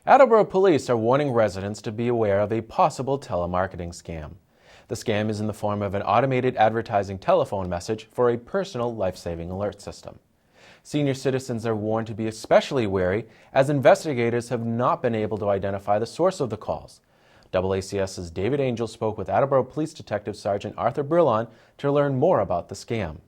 Attleboro Police are warning residents to be aware of a possible telemarketing scam. The scam is in the form of an automated advertising telephone message for a personal life-saving alert system. Senior citizens are warned to be especially wary as investigators have not been able to identify the source of the calls. DoubleACS's Dave Angell spoke with Attleboro Police Detective Sergeant Arthur Brillion to learn more about the scam.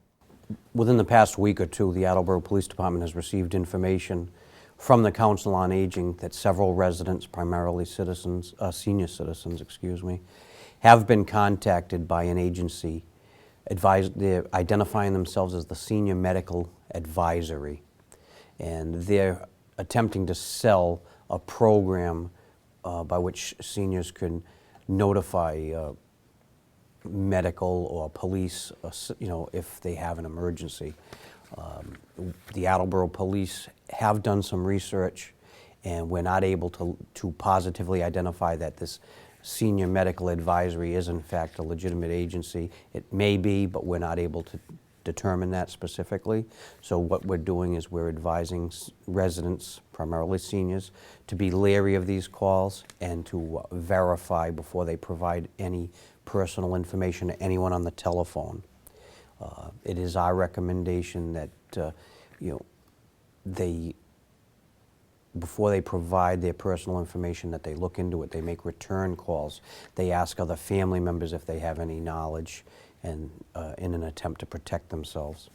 Within the past week or two, the Attleboro Police Department has received information from the Council on Aging that several residents, primarily citizens, senior citizens, have been contacted by an agency. They're identifying themselves as the Senior Medical Advisory, and they're attempting to sell a program by which seniors can notify medical or police, if they have an emergency. The Attleboro Police have done some research, and we're not able to positively identify that this Senior Medical Advisory is in fact a legitimate agency. It may be, but we're not able to determine that specifically. So what we're doing is we're advising residents, primarily seniors, to be leery of these calls and to verify before they provide any personal information to anyone on the telephone. It is our recommendation that before they provide their personal information, that they look into it. They make return calls. They ask other family members if they have any knowledge, and in an attempt to protect themselves.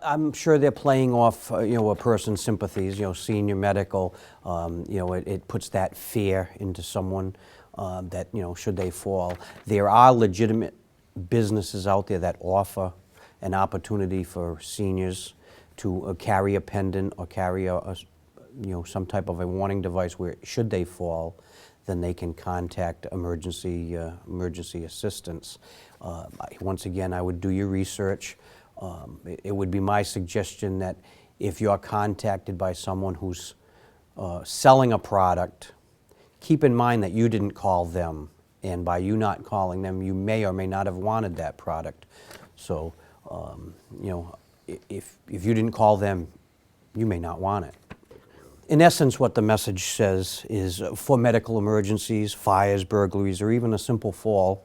I'm sure they're playing off, a person's sympathies. Senior medical. It puts that fear into someone that should they fall. There are legitimate businesses out there that offer an opportunity for seniors to carry a pendant or carry some type of a warning device where, should they fall, then they can contact emergency assistance. Once again, I would do your research. It would be my suggestion that if you're contacted by someone who's selling a product, keep in mind that you didn't call them, and by you not calling them, you may or may not have wanted that product. So, if you didn't call them, you may not want it. In essence, what the message says is for medical emergencies, fires, burglaries, or even a simple fall,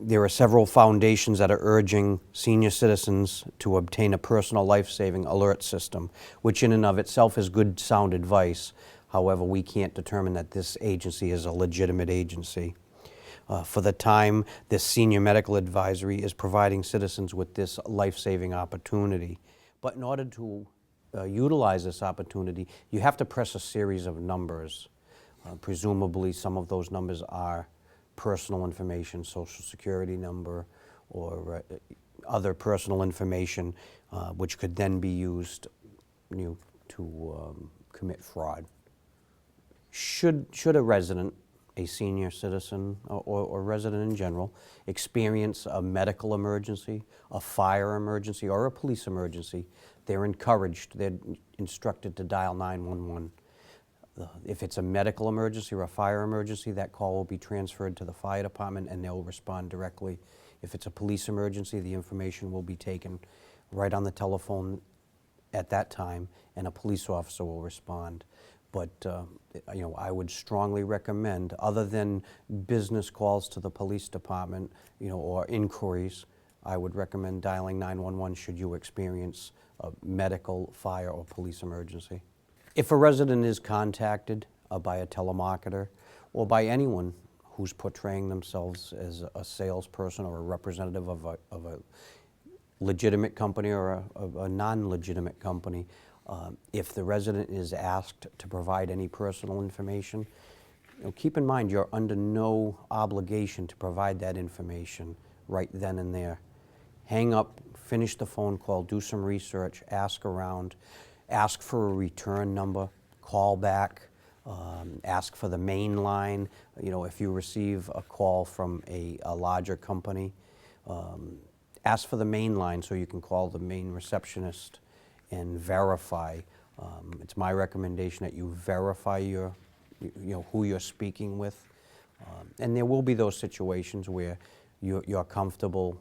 there are several foundations that are urging senior citizens to obtain a personal life-saving alert system, which in and of itself is good, sound advice. However, we can't determine that this agency is a legitimate agency. For the time, this Senior Medical Advisory is providing citizens with this life-saving opportunity. But in order to utilize this opportunity, you have to press a series of numbers. Presumably, some of those numbers are personal information, social security number, or other personal information, which could then be used to commit fraud. Should a resident, a senior citizen, or resident in general, experience a medical emergency, a fire emergency, or a police emergency, they're encouraged, they're instructed to dial 911. If it's a medical emergency or a fire emergency, that call will be transferred to the fire department and they'll respond directly. If it's a police emergency, the information will be taken right on the telephone at that time, and a police officer will respond. But I would strongly recommend, other than business calls to the police department, or inquiries, I would recommend dialing 911 should you experience a medical, fire, or police emergency. If a resident is contacted by a telemarketer or by anyone who's portraying themselves as a salesperson or a representative of a legitimate company or a non-legitimate company, if the resident is asked to provide any personal information, keep in mind you're under no obligation to provide that information right then and there. Hang up, finish the phone call, do some research, ask around, ask for a return number, call back, ask for the main line. If you receive a call from a larger company, ask for the main line so you can call the main receptionist and verify. It's my recommendation that you verify who you're speaking with. And there will be those situations where you're comfortable,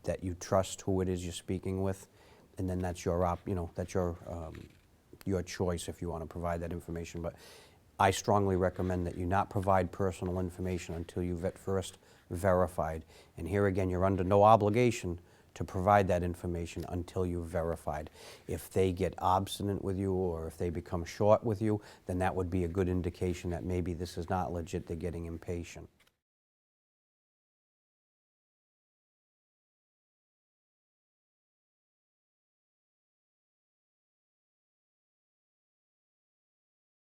that you trust who it is you're speaking with, and then that's your your choice if you want to provide that information. But I strongly recommend that you not provide personal information until you've at first verified. And here again, you're under no obligation to provide that information until you've verified. If they get obstinate with you or if they become short with you, then that would be a good indication that maybe this is not legit, they're getting impatient.